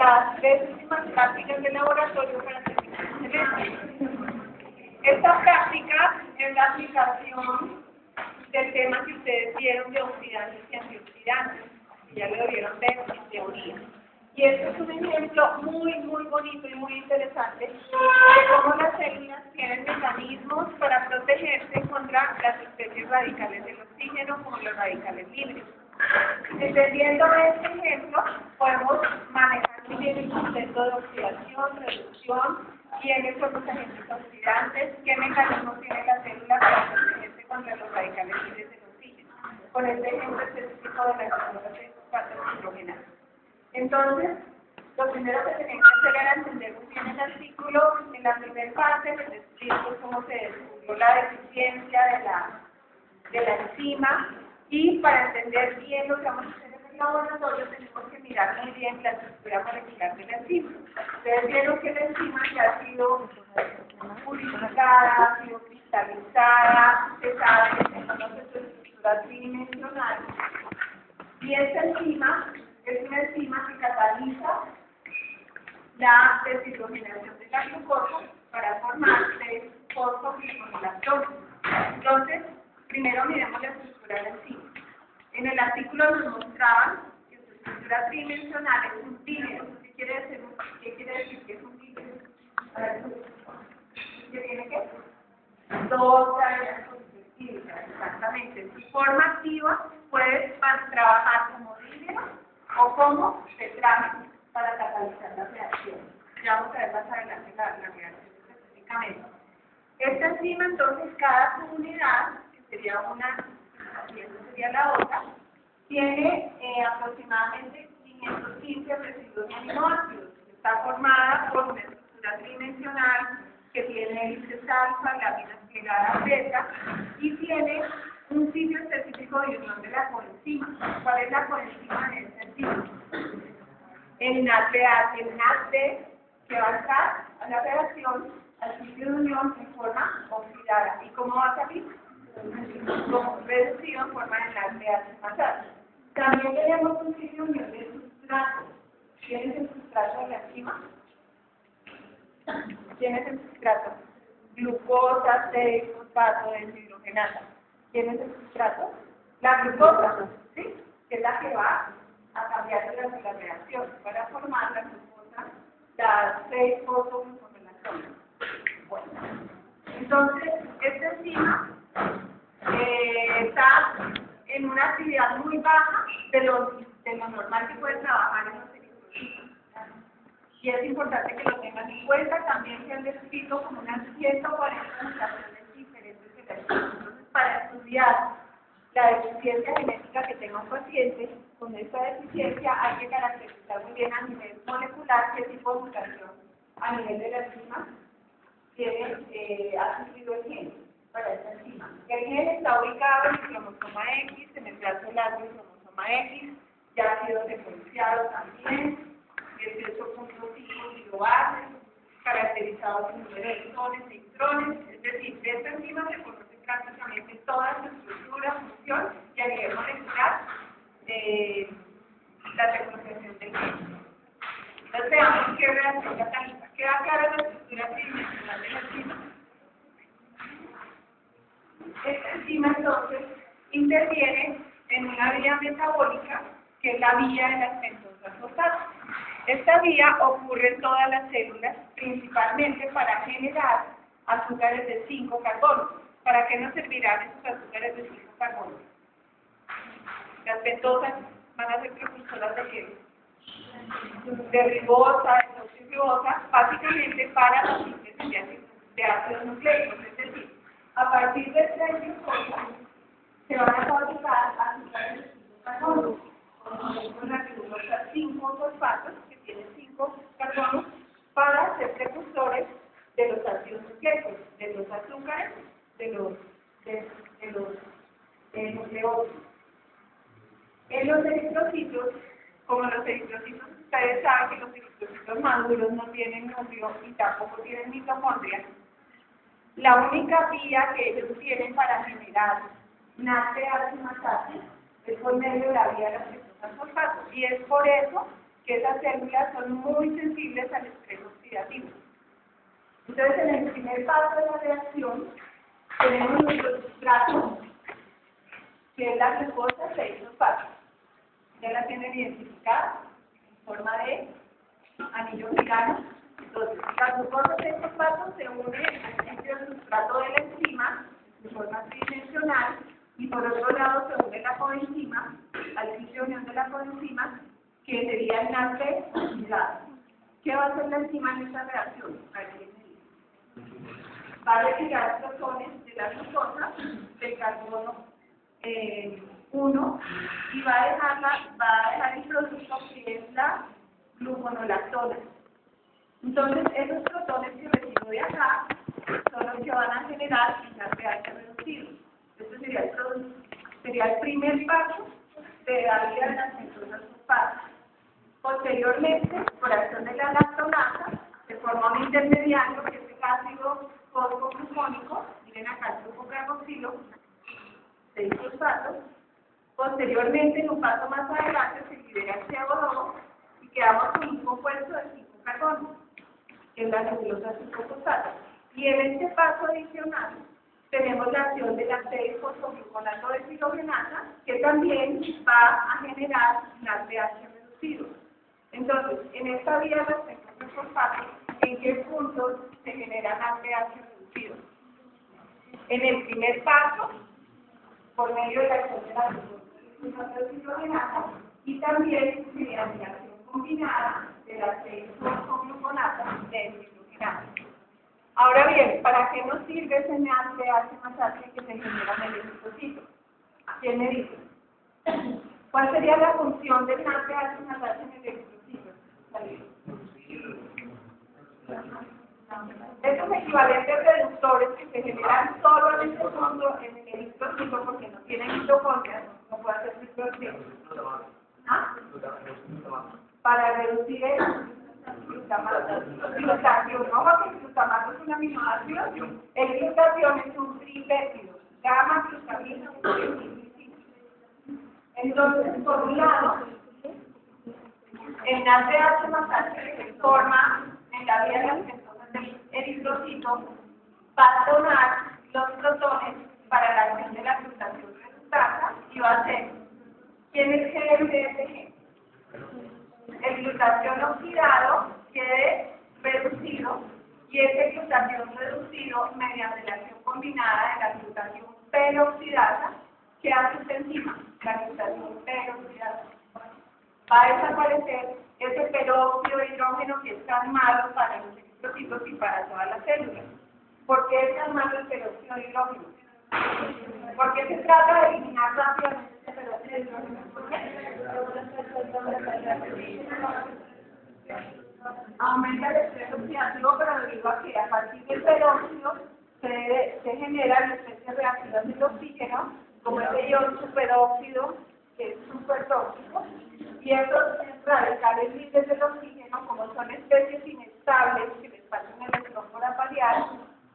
las tres últimas prácticas de laboratorio para terminar el semestre. Esta práctica es la aplicación del tema que ustedes vieron de oxidantes y antioxidantes, que ya lo vieron ver en teoría. Y este es un ejemplo muy bonito y muy interesante de cómo las células tienen mecanismos para protegerse contra las especies radicales del oxígeno, como los radicales libres. Entendiendo este ejemplo, podemos manejar muy bien el concepto de oxidación, reducción, quiénes son los agentes oxidantes, qué mecanismos tiene la célula para protegerse contra los radicales libres del oxígeno, con este ejemplo específico de las células de fosfato hidrogenadas. Entonces, lo primero que tenemos que hacer era entender muy bien el artículo. En la primera parte les explico cómo se descubrió la deficiencia de la enzima, y para entender bien lo que vamos a hacer en el laboratorio tenemos que mirar muy bien la estructura molecular de la enzima. Ustedes vieron que la enzima ya ha sido purificada, ha sido cristalizada, se sabe que se conoce su estructura tridimensional, y esta enzima es una enzima que cataliza la deshidrogenación de la glucosa para formar 3-fosfogliconolactosa. Entonces, primero miremos la estructura de la enzima. En el artículo nos mostraban que su estructura tridimensional es un dímero. ¿Qué quiere decir que es un dímero? ¿Qué tiene que? Dos cadenas constitutivas, exactamente. En su forma activa puede trabajar como dímero o como tetrámero para catalizar la reacción. Ya vamos a ver más adelante la reacción específicamente. Esta enzima, entonces, cada unidad, que sería una y esta sería la otra, tiene aproximadamente 515 residuos de aminoácidos. Está formada por una estructura tridimensional que tiene hélices alfa, láminas plegadas beta, y tiene un sitio específico de unión de la coenzima. ¿Cuál es la coenzima de esta enzima? El NADP, que va a entrar a la reacción al sitio de unión en forma oxidada. ¿Y cómo va a salir? Como reducido en forma de NADP más alto. También tenemos un sitio de unión de sustrato. ¿Quién es el sustrato de la enzima? ¿Quién es el sustrato? Glucosa, 6-fosfato deshidrogenasa. ¿Quién es el sustrato? La glucosa, ¿sí? Que es la que va a cambiar durante la reacción para formar la glucosa, la 6-fosfoglucosanolactona. Bueno, entonces, esta enzima está en una actividad muy baja de lo normal que puede trabajar en los eritrocitos. Y es importante que lo tengan en cuenta. También se han descrito como unas 140 mutaciones diferentes de la enzima. Entonces, para estudiar la deficiencia genética que tenga un paciente con esta deficiencia, hay que caracterizar muy bien a nivel molecular qué tipo de mutación a nivel de la enzima ha sufrido el gen para esta enzima. El gen está ubicado en el cromosoma X, en el brazo largo del cromosoma X, ya ha sido secuenciado también, 18.5 kilobases, caracterizado por número de exones e intrones, es decir, de esta enzima se conoce prácticamente toda su estructura, función y a nivel molecular la secuenciación del gen. Entonces veamos qué reacción cataliza. Queda clara la estructura tridimensional de la enzima. Esta enzima entonces interviene en una vía metabólica que es la vía de las pentosas fosfato. Esta vía ocurre en todas las células, principalmente para generar azúcares de 5 carbonos. ¿Para qué nos servirán esos azúcares de 5 carbonos? Las pentosas van a ser propulsoras de qué? De ribosa, de desoxirribosa, básicamente para la síntesis de ácidos nucleicos. Es decir, a partir de esta glucosa se van a fabricar azúcares de 5 carbonos. Con la glucosa 5 fosfatos, que tienen 5 carbonos, para ser precursores de los ácidos nucleicos, de los azúcares, de los nucleótidos. En los eritrocitos, como los eritrocitos, ustedes saben que los eritrocitos maduros no tienen núcleo y tampoco tienen mitocondria. La única vía que ellos tienen para generar NADP más ácido es por medio de la vía de las pentosas fosfato. Y es por eso que esas células son muy sensibles al estrés oxidativo. Entonces, en el primer paso de la reacción, tenemos nuestro sustrato, que es la glucosa 6-fosfato. Ya la tienen identificada en forma de anillo gigano. Entonces, la glucosa 6-fosfato se une al principio del sustrato de la enzima de forma tridimensional y por otro lado se une la coenzima al sitio de unión de la coenzima, que sería el NADP oxidado. ¿Qué va a hacer la enzima en esta reacción? Va a retirar protones de la glucosa del carbono 1 y va a dejar el producto que es la gluconolactona. Entonces, esos protones que recibo de acá son los que van a generar el pH reducido. Este sería el producto. Sería el primer paso de darle a las pentosas fosfato. Posteriormente, por acción de la lactonasa, se forma un intermediario que es el ácido fosfoglucónico. Miren acá el grupo carboxilo, 6-fosfato. Posteriormente, en un paso más adelante, se libera el CO2 y quedamos con un compuesto de 5 carbonos, que es la nebulosa 5-fosfato. Y en este paso adicional, tenemos la acción de la 6-fosfogluconato deshidrogenasa, que también va a generar un pH reducido. Entonces, en esta vía de los pentosas fosfatos, ¿en qué puntos se generan pH reducidos? En el primer paso, por medio de la acción de la glucosa deshidrogenasa, y también mediante la acción combinada de la 6-fosfogluconato deshidrogenasa. Ahora bien, ¿para qué nos sirve ese pH más alto que se genera en el eritrocito? ¿Quién me dice? ¿Cuál sería la función del pH más alto en el eritrocito? Estos equivalentes reductores que se generan solo en este punto, en el eritrocito, porque no tienen mitocondrias, no puede hacer microorganismos. ¿Ah? Para reducir el glutamato. Glutatión, ¿no? Porque el glutamato es un aminoácido. El glutatión es un tripéptido. Gamma, glutamina, entonces, por un lado, el pH más alto que se forma en la vía de las pentosas del eritrocito va a donar los protones para la acción de la glutatión reductasa y va a ser, ¿quién es GLDSG? El glutatión oxidado quede reducido y ese glutatión reducido mediante la acción combinada de la glutatión peroxidasa que hace esta enzima, la glutatión peroxidasa. Va a desaparecer ese peróxido de hidrógeno que es tan malo para los eritrocitos y para todas las células. ¿Por qué es tan malo el peróxido de hidrógeno? Porque se trata de eliminar rápidamente ese peróxido de hidrógeno. Aumenta el estrés oxidativo, pero debido a que a partir del peróxido se generan especies reactivas del oxígeno, como ese ion superóxido, que es súper tóxico, y esos radicales libres del oxígeno, como son especies inestables que les falta un electrón por aparear,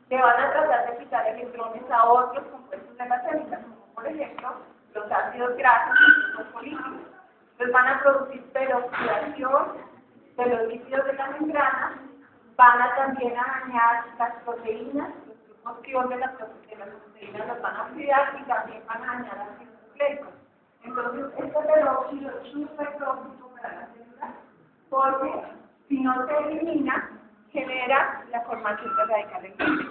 le van a tratar de quitar electrones a otros compuestos de las células, como por ejemplo los ácidos grasos y los fosfolípidos. Entonces van a producir peroxidación de los lípidos de la membrana, van a también a dañar las proteínas, los grupos quión de las proteínas los van a oxidar y también van a dañar ácidos nucleicos. Entonces, este peróxido es súper tóxico para la célula porque si no se elimina, genera la formación de radicales libres.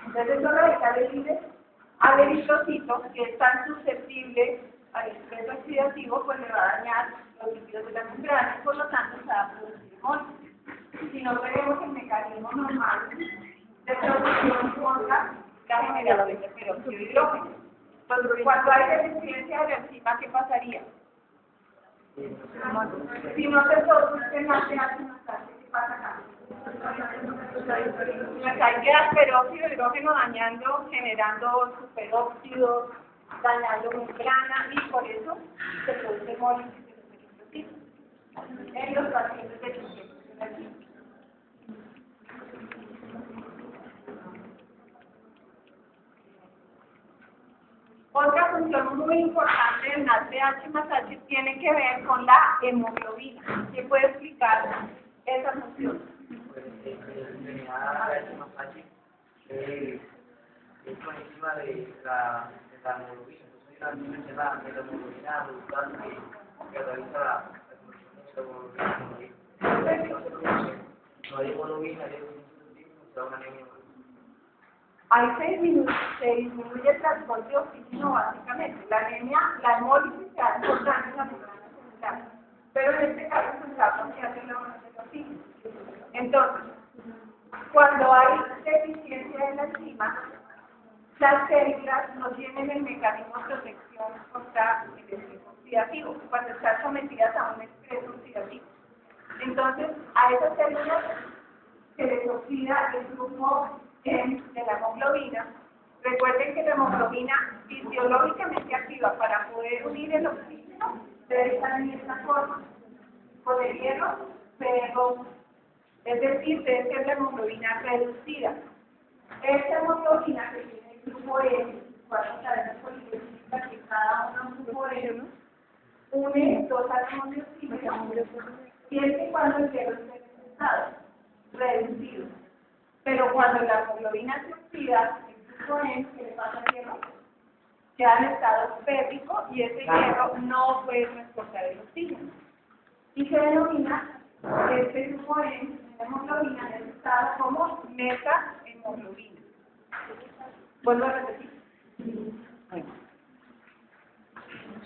Entonces, esos radicales libres al eritrocito, que es tan susceptible al estrés oxidativo, pues le va a dañar los lípidos de la membrana y por lo tanto se va a producir hemolisis. Si no tenemos el mecanismo normal de producción contra la generación de peróxido de hidrógeno. Entonces, cuando hay deficiencia de la enzima, ¿qué pasaría? Si no se produce el pH más alto, ¿qué pasa acá? Pues hay que dar peróxido de hidrógeno dañando, generando superóxidos, dañando membrana y por eso se produce hemólisis de los eritrocitos en los pacientes de infección. Otra función muy importante del NADPH más H tiene que ver con la hemoglobina. ¿Quién puede explicar esa función? Pues el NADPH más H es por encima de la hemoglobina. Entonces hay una enzima que se llama metahemoglobina resultante que realiza la conversión de hemoglobina. No hay hemoglobina, hay una anemia. Ahí se disminuye el transporte de oxígeno básicamente. La anemia, la hemólisis se hace importante en la membrana celular, pero en este caso se está asociando la donación de oxígeno. Entonces, cuando hay deficiencia de la enzima, las células no tienen el mecanismo de protección contra el estrés oxidativo, cuando están sometidas a un estrés oxidativo. Entonces, a esas células se les oxida el grupo de la hemoglobina. Recuerden que la hemoglobina fisiológicamente activa para poder unir el oxígeno debe estar en esta forma, con el hierro, pero es decir, debe ser la hemoglobina reducida. Esta hemoglobina que tiene el grupo N, cuatro cadenas polipeptídicas que cada una un grupo N, une dos átomos de oxígeno, siempre y cuando el hierro esté en ese estado reducido. Pero cuando la hemoglobina se oxida, el grupo N, que le pasa al hierro, queda en estado férrico y ese hierro no puede transportar el oxígeno. Y se denomina este grupo N, la hemoglobina, en el estado como metahemoglobina. Vuelvo a repetir.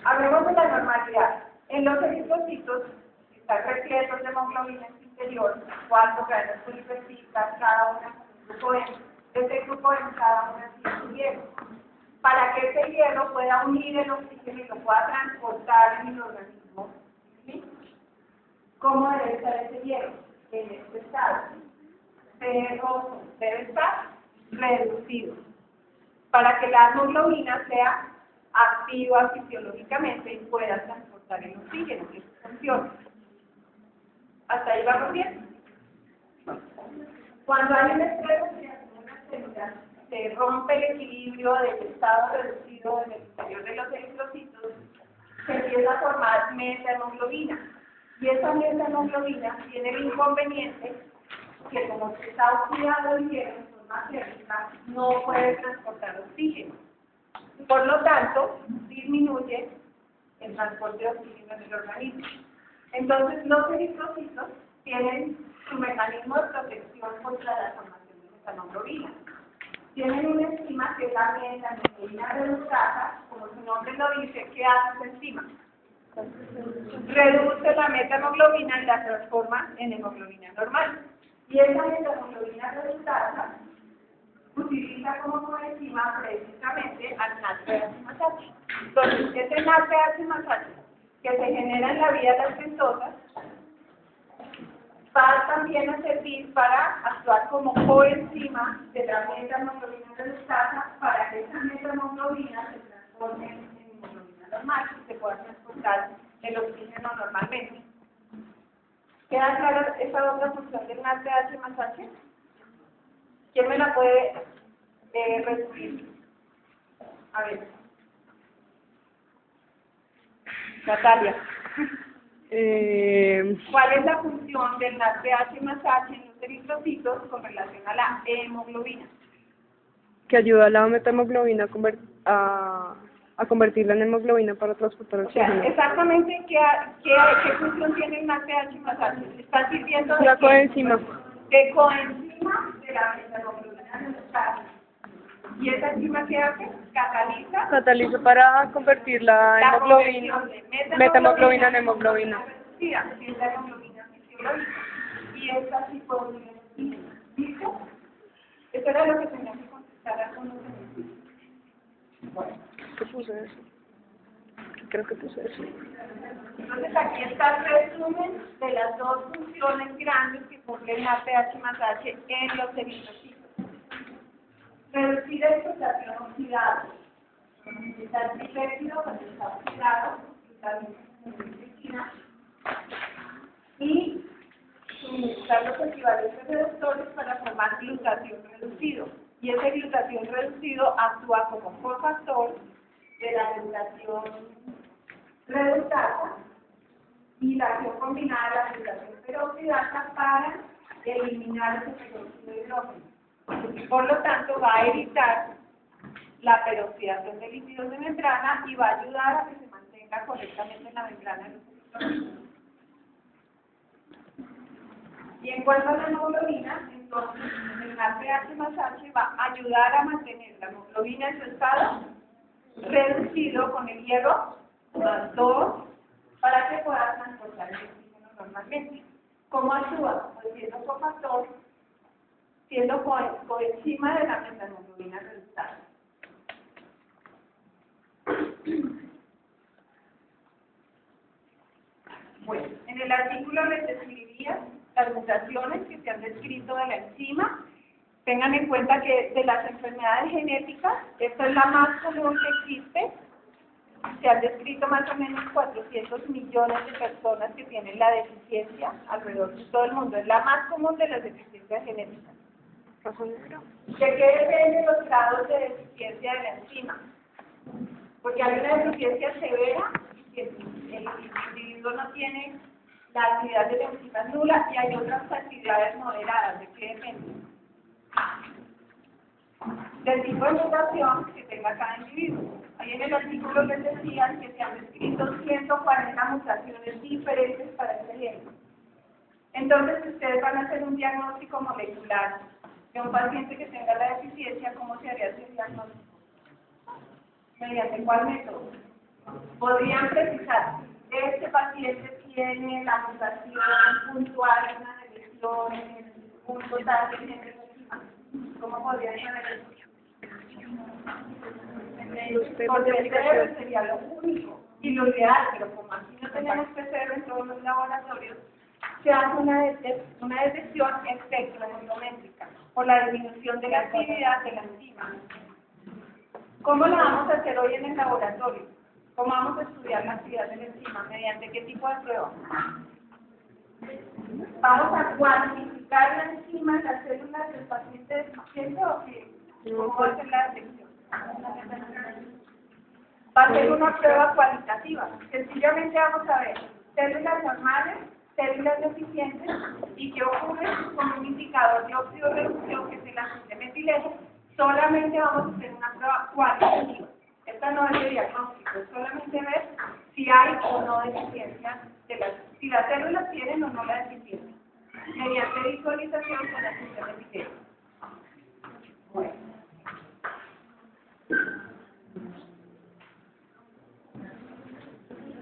Hablemos de la normalidad. En los eritrocitos están repletos de hemoglobina en su interior, cuatro cadenas polipeptídicas, cada una con un grupo N. Este grupo N cada una tiene su hierro. Para que ese hierro pueda unir el oxígeno y lo pueda transportar en el organismo, ¿sí? ¿Cómo debe estar ese hierro? En este estado. Pero debe estar reducido. Para que la hemoglobina sea activa fisiológicamente y pueda transportar el oxígeno, que funciona. ¿Hasta ahí vamos bien? Cuando hay un estrés oxidativo en las células, se rompe el equilibrio del estado reducido en el interior de los eritrocitos, se empieza a formar metahemoglobina. Y esa metahemoglobina tiene el inconveniente que como está oxidado el hierro en forma férrica, no puede transportar oxígeno. Por lo tanto, disminuye el transporte de oxígeno en el organismo. Entonces, los eritrocitos tienen su mecanismo de protección contra la formación de metahemoglobina. Tienen una enzima que es la metahemoglobina reductasa, como su nombre lo dice. ¿Qué hace esa enzima? Reduce la metahemoglobina y la transforma en hemoglobina normal. Y esa metahemoglobina reductasa utiliza como coenzima precisamente al NADPH más H. Entonces, ese NADPH más H que se genera en la vía de las ventosas va también a servir para actuar como coenzima de la metahemoglobina reductasa para que esa metahemoglobina se transforme en hemoglobina normal y se pueda transportar el oxígeno normalmente. ¿Queda clara esa otra función del NADPH más H? ¿Quién me la puede resumir? A ver. Natalia. ¿Cuál es la función del NADPH más H en los eritrocitos con relación a la hemoglobina? Que ayuda a la metahemoglobina a convertirla en hemoglobina para transportar O sea, oxígeno. exactamente ¿qué función tiene el NADPH más H? Está sirviendo La coenzima. de coenzima de la metahemoglobina reductasa. ¿Y esa enzima qué hace? Cataliza. Cataliza para convertir la hemoglobina, metahemoglobina en hemoglobina. Sí, es la hemoglobina fisiológica. Y esta sí puede unir el oxígeno. ¿Listo? Eso era lo que tenía que contestar a algunos ejercicios. Bueno. ¿Qué puse eso? Creo que puse eso. Entonces aquí está el resumen de las dos funciones grandes que cumple el NADPH más H en los eritrocitos. Reducir la explotación oxidada. Está el tripéptido cuando está oxidado, está bien, y suministrar los equivalentes reductores para formar glutatión reducido. Y ese glutatión reducido actúa como cofactor de la regulación redutasa y la acción combinada de la oxidación peroxidasa para eliminar ese peróxido de hidrógeno. Por lo tanto, va a evitar la peroxidación de lípidos de membrana y va a ayudar a que se mantenga correctamente en la membrana de los electrolitos. Y en cuanto a la hemoglobina, entonces el pH más H va a ayudar a mantener la hemoglobina en su estado reducido con el hierro más 2 para que pueda transportar el oxígeno normalmente. ¿Cómo actúa? Pues siendo cofactor, siendo coenzima de la metahemoglobina reductasa. Bueno, en el artículo les describiría las mutaciones que se han descrito de la enzima. Tengan en cuenta que de las enfermedades genéticas, esta es la más común que existe. Se han descrito más o menos 400 millones de personas que tienen la deficiencia alrededor de todo el mundo. Es la más común de las deficiencias genéticas. ¿De qué dependen los grados de deficiencia de la enzima? Porque hay una deficiencia severa, que el individuo no tiene la actividad de la enzima nula, y hay otras actividades moderadas. ¿De qué depende? Del tipo de mutación que tenga cada individuo. Ahí en el artículo les decían que se han descrito 140 mutaciones diferentes para ese gen. Entonces, ustedes van a hacer un diagnóstico molecular de un paciente que tenga la deficiencia. ¿Cómo se haría ese diagnóstico? ¿Mediante cuál método? Podrían precisar, este paciente tiene la mutación puntual en una deleción en el punto tal de gen de la enzima. ¿Cómo podrían saber eso? Porque el PCR sería lo único y lo ideal, pero como aquí no tenemos PCR en todos los laboratorios, se hace una detección espectrofotométrica por la disminución de la actividad de la enzima. ¿Cómo la vamos a hacer hoy en el laboratorio? ¿Cómo vamos a estudiar la actividad de la enzima? ¿Mediante qué tipo de prueba? Vamos a cuantificar la enzima en las células del paciente deficiente o qué? ¿Cómo va a ser la detección? Va a ser una prueba cualitativa. Sencillamente vamos a ver células normales, células deficientes y qué ocurre con un indicador de óxido de reducción que es el ácido de metileno. Solamente vamos a hacer una prueba cualitativa. Esta no es de diagnóstico, es solamente ver si hay o no deficiencia si las células tienen o no la deficiencia, mediante visualización con ácido de metileno. Bueno.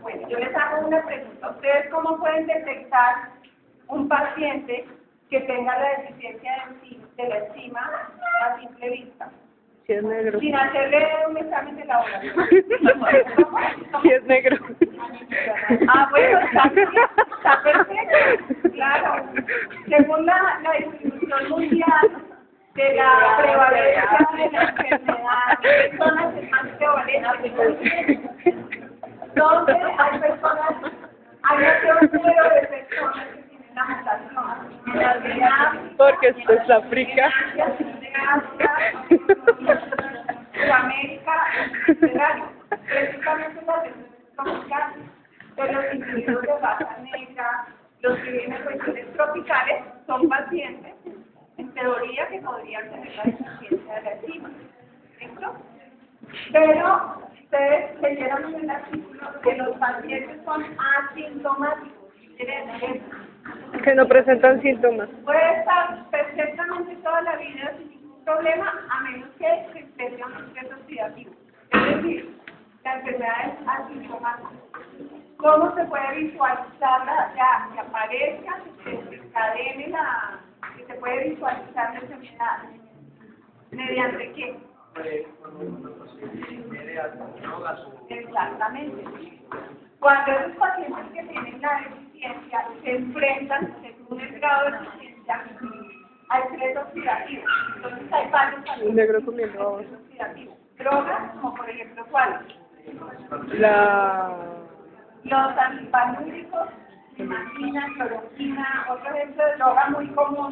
Bueno, yo les hago una pregunta. ¿Ustedes cómo pueden detectar un paciente que tenga la deficiencia de la enzima a simple vista? Si es negro. Sin hacerle un examen de laboratorio. Si es negro. Ah, bueno, está perfecto. Claro. Según la distribución mundial de la prevalencia de la enfermedad, personas es más prevalente. Entonces, hay un número de personas que tienen la mutación. En la realidad, Porque esto es África. Sudamérica, Mediterráneo. Precisamente las regiones tropicales de los individuos de raza negra, los que viven en regiones tropicales, son pacientes, en teoría, que podrían tener la deficiencia de la enzima. ¿Listo? Pero ustedes leyeron en el artículo que los pacientes son asintomáticos. ¿Quiere decir eso? Que no presentan síntomas. Puede estar perfectamente toda la vida sin ningún problema, a menos que se exprese un estrés oxidativo. Es decir, la enfermedad es asintomática. ¿Cómo se puede visualizarla? Ya que aparezca, que se desencadene que se puede visualizar la enfermedad. ¿Mediante qué? Exactamente. Cuando esos pacientes que tienen la deficiencia se enfrentan, según el grado de deficiencia, a estrés oxidativo. Entonces hay varios Un negro comiendo estrés oxidativo. Drogas, como por ejemplo, ¿cuáles? Los antipanúricos, limatina, cloroquina. Otro ejemplo de droga muy común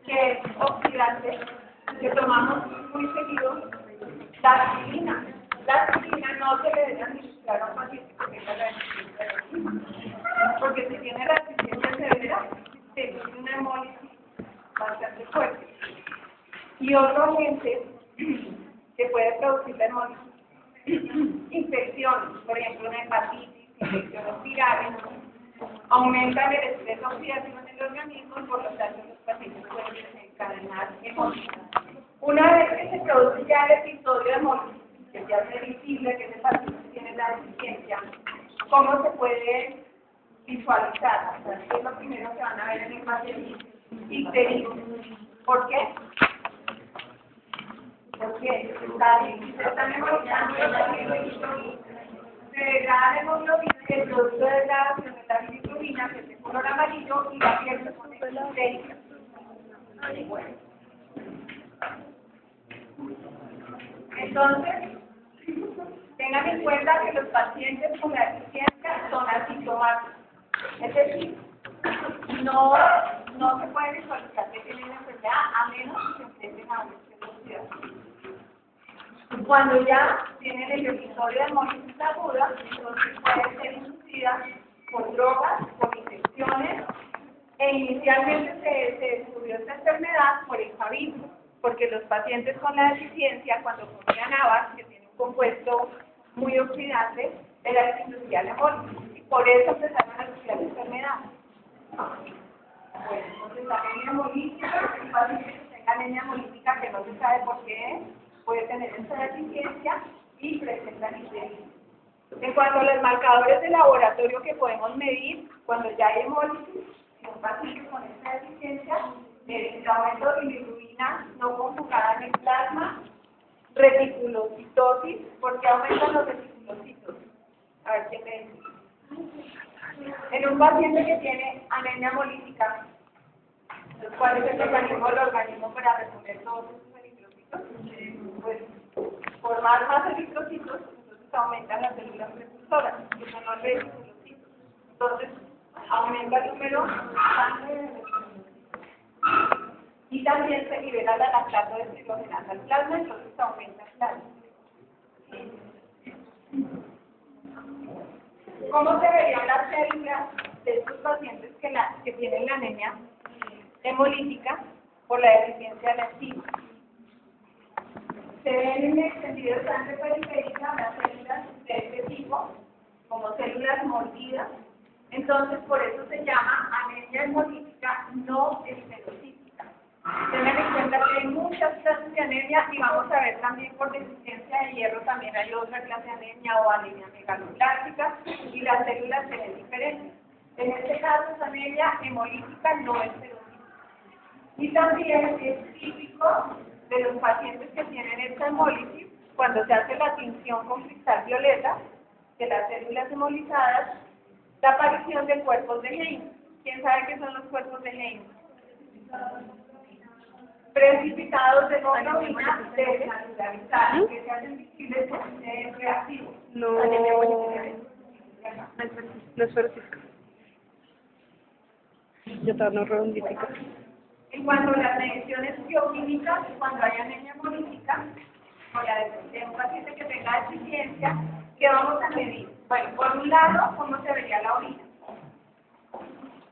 que es oxidante, que tomamos muy seguido, la aspirina. La aspirina no se le debe administrar mostrar a un paciente que tenga la deficiencia de enzima. Porque si tiene la deficiencia severa, se produce una hemólisis bastante fuerte. Y otro agente que puede producir la hemólisis, infecciones, por ejemplo, una hepatitis, infecciones virales, aumentan el estrés oxidativo en el organismo y por lo tanto los pacientes pueden desencadenar hemólisis. Una vez que se produce ya el episodio de hemólisis, que ya es visible que ese paciente tiene la deficiencia, ¿cómo se puede visualizar? O sea, ¿qué es lo primero que van a ver en el paciente? Ictericia. ¿Por qué? Porque se están embolizando se degrada la hemoglobina y el producto de degradación de la bilirrubina, que es de color amarillo, y la piel se pone ictericia. Entonces, tengan en cuenta que los pacientes con la deficiencia son asintomáticos. Es decir, no se puede visualizar que tienen la enfermedad a menos que se enfrenten a una oxidación. Cuando ya tienen el episodio de hemólisis aguda, entonces puede ser inducida por drogas, por infecciones, e inicialmente se descubrió esta enfermedad por el favismo, porque los pacientes con la deficiencia, cuando comían habas, que tiene un compuesto muy oxidante, era el que inducía la hemólisis, y por eso empezaron a estudiar la enfermedad. Bueno, entonces la anemia hemolítica, un paciente que tenga anemia hemolítica que no se sabe por qué puede tener esta deficiencia y presenta ictericia. En cuanto a los marcadores de laboratorio que podemos medir, cuando ya hay hemólisis, en un paciente con esta deficiencia, el aumento de bilirrubina no conjugada en el plasma, reticulocitosis. ¿Por qué aumentan los reticulocitos? A ver quién me dice. En un paciente que tiene anemia hemolítica, ¿cuál es el mecanismo del organismo para reponer todos esos eritrocitos? Pues formar más eritrocitos, entonces aumentan las células precursoras, que son los reticulocitos. Entonces, aumenta el número de eritrocitos. Y también se libera la lactato deshidrogenasa al plasma, entonces aumenta el plasma. ¿Cómo se verían las células de estos pacientes que tienen la anemia hemolítica por la deficiencia de la enzima? Se ven en el extendido de sangre periférica las células de este tipo, como células mordidas. Entonces, por eso se llama anemia hemolítica no esferocítica. Tengan en cuenta que hay muchas clases de anemia y vamos a ver también por deficiencia de hierro también hay otra clase de anemia o anemia megaloblástica y las células se ven diferentes. En este caso es anemia hemolítica no esferocítica. Y también es típico de los pacientes que tienen esta hemólisis, cuando se hace la tinción con cristal violeta de las células hemolizadas, la aparición de cuerpos de Heinz. ¿Quién sabe qué son los cuerpos de Heinz? Precipitados de hemoglobina descelularizada, que se hacen visibles por un reactivo. No es ferocítica. Ya está, no redondifica. En cuanto a las mediciones bioquímicas, cuando hay anemia hemolítica, o la de un paciente que tenga deficiencia, ¿qué vamos a medir? Bueno, por un lado, ¿cómo se vería la orina?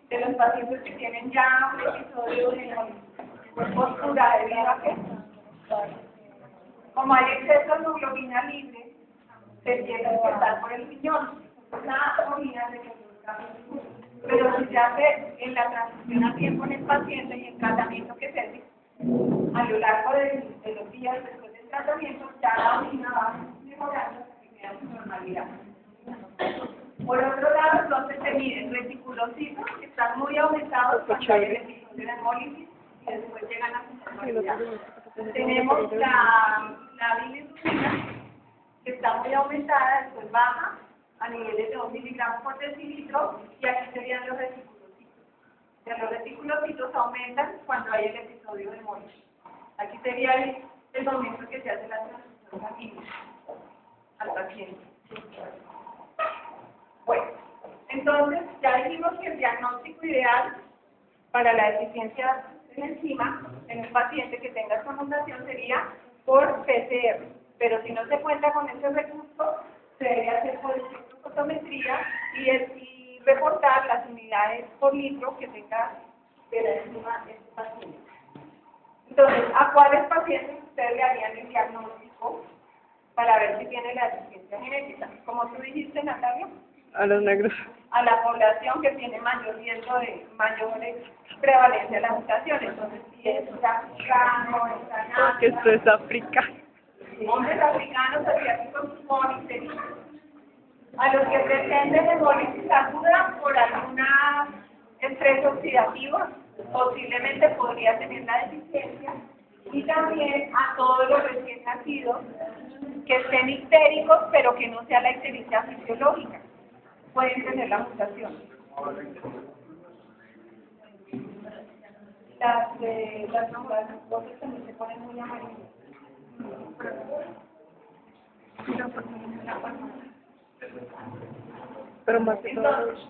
De los pacientes que tienen ya un episodio de hemolisis. Oscura, ¿debido a qué? Como hay exceso de hemoglobina libre, se tiene que pasar por el riñón. La orina de pero si se hace en la transición a tiempo en el paciente y el tratamiento que se hace a lo largo de los días después del tratamiento, ya la orina va mejorando hasta que queda en su normalidad. Por otro lado, entonces se miden reticulocitos que están muy aumentados cuando hay el episodio de hemólisis y después llegan a su normalidad. Tenemos la bilirrubina que está muy aumentada, después baja a niveles de 2 miligramos por decilitro, y aquí serían los reticulocitos. Los reticulocitos aumentan cuando hay el episodio de hemólisis. Aquí sería el momento que se hace la transfusión sanguínea al paciente. Bueno, entonces ya dijimos que el diagnóstico ideal para la deficiencia de la enzima en un paciente que tenga esta mutación sería por PCR. Pero si no se cuenta con ese recurso, se debe hacer por espectrofotometría y reportar las unidades por litro que tenga de la enzima este paciente. Entonces, ¿a cuáles pacientes ustedes le harían el diagnóstico para ver si tiene la deficiencia genética? Como tú dijiste, Natalia, A los negros. a la población que tiene mayor riesgo de mayor prevalencia de la mutación. Entonces, si es africano, es Que esto es África. hombres africanos, asiáticos, monoicéticos. A los que presenten hemólisis aguda por alguna estrés oxidativo, posiblemente podría tener la deficiencia, y también a todos los recién nacidos que estén ictéricos, pero que no sea la ictericia fisiológica, pueden tener la mutación. Las cosas también se ponen muy amarillas. Pero más que todo. Entonces,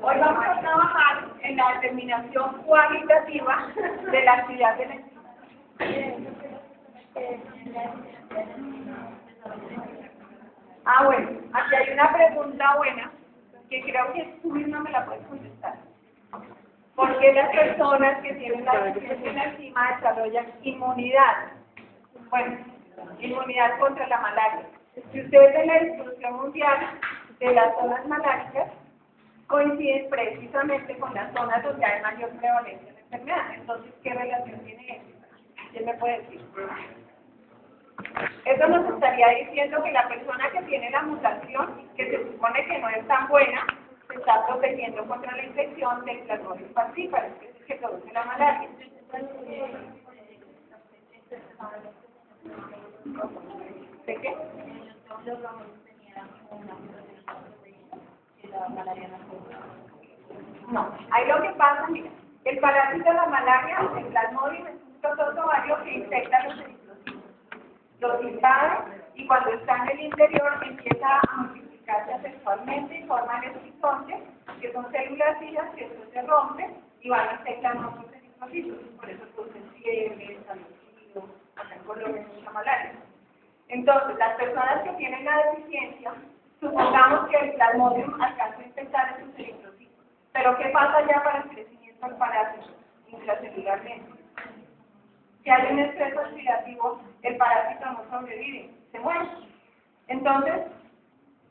hoy vamos a trabajar en la determinación cualitativa de la actividad de la enzima. Bueno, aquí hay una pregunta buena que creo que tú misma me la puedes contestar. ¿Por qué las personas que tienen la deficiencia en la enzima desarrollan inmunidad? Bueno, inmunidad contra la malaria. Si ustedes ven la distribución mundial de las zonas maláricas, coinciden precisamente con las zonas donde hay mayor prevalencia de la enfermedad. Entonces, ¿qué relación tiene eso? ¿Quién me puede decir? Eso nos estaría diciendo que la persona que tiene la mutación, que se supone que no es tan buena, se está protegiendo contra la infección del Plasmodium falciparum, que es el que produce la malaria. ¿De qué? No, ahí lo que pasa, mira, el parásito de la malaria, el Plasmodium, es un protozoario que infecta los eritrocitos. Los invade y cuando está en el interior empieza a multiplicarse asexualmente y forman eritrocitos, que son células hijas que después se rompen y van a infectar otros eritrocitos. Por eso producen fiebre, escalofríos, hasta en Colombia mucha malaria. Entonces, las personas que tienen la deficiencia, supongamos que el Plasmodium alcanza a infectar esos eritrocitos. Pero ¿qué pasa ya para el crecimiento del parásito intracelularmente? Si hay un estrés oxidativo, el parásito no sobrevive, se muere. Entonces,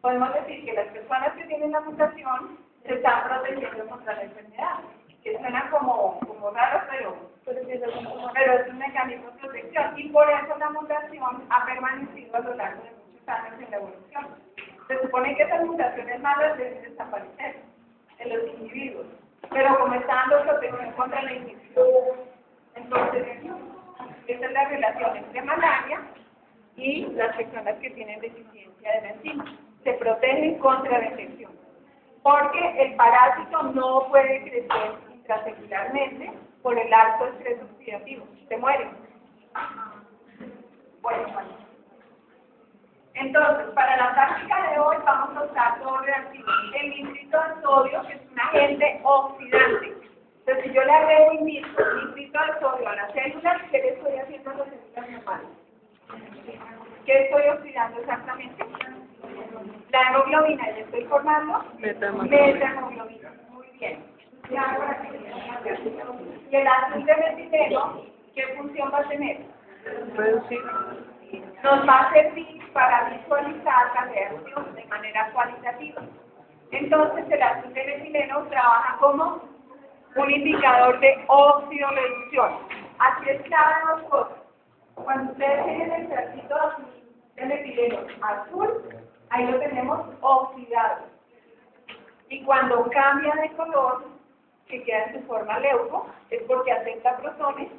podemos decir que las personas que tienen la mutación se están protegiendo contra la enfermedad, que suena como raro, pero es un mecanismo de protección, y por eso la mutación ha permanecido a lo largo de muchos años en la evolución. Se supone que esas mutaciones malas deben desaparecer en los individuos, pero como está dando protección contra la infección, entonces esa es la relación entre malaria y las personas que tienen deficiencia de la enzima. Se protegen contra la infección, porque el parásito no puede crecer intracelularmente por el alto estrés oxidativo, se muere. Bueno. Entonces, para la práctica de hoy vamos a usar dos reactivos. El nitrito de sodio, que es un agente oxidante. Entonces, si yo le agrego nitrito de sodio a las células, ¿qué le estoy haciendo a las células normales? ¿Qué estoy oxidando exactamente? La hemoglobina, ¿ya estoy formando? Metahemoglobina. Muy bien. Y el ácido de metileno, ¿qué función va a tener? Reducir. Nos va a servir para visualizar la reacción de manera cualitativa. Entonces, el ácido de metileno trabaja como un indicador de oxidorreducción. Aquí es clave dos cosas. Cuando ustedes tienen el tracito de metileno azul, ahí lo tenemos oxidado. Y cuando cambia de color, que queda en su forma leuco, es porque acepta protones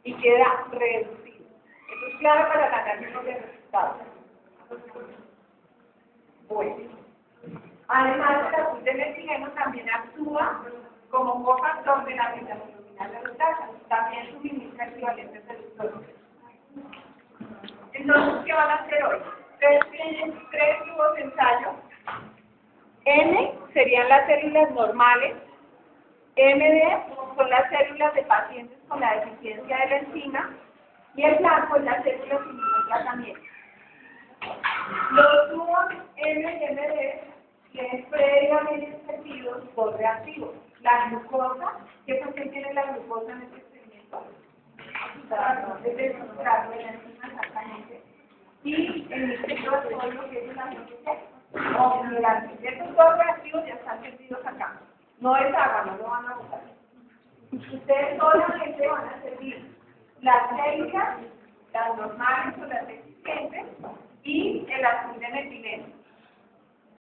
y queda reducido. Eso es clave para el análisis de resultados. Bueno, además el azul de metileno también actúa como cofactor de la metahemoglobina reductasa, también suministra equivalentes de glucosa. Entonces, ¿qué van a hacer hoy? Tres tubos de ensayo. N serían las células normales, MD son las células de pacientes con la deficiencia de la enzima, y el blanco es las células sin ningún tratamiento. Los dúos M y MD tienen previamente servidos por reactivos. La glucosa, ¿qué función tiene la glucosa en este experimento? Es de sustrato de la enzima exactamente. Y el nitrito lo que es la oxidante. Estos dos reactivos ya están servidos acá. No es agua, no lo van a botar. Ustedes solamente van a servir las técnicas, las normales o las existentes, y el azul de metileno.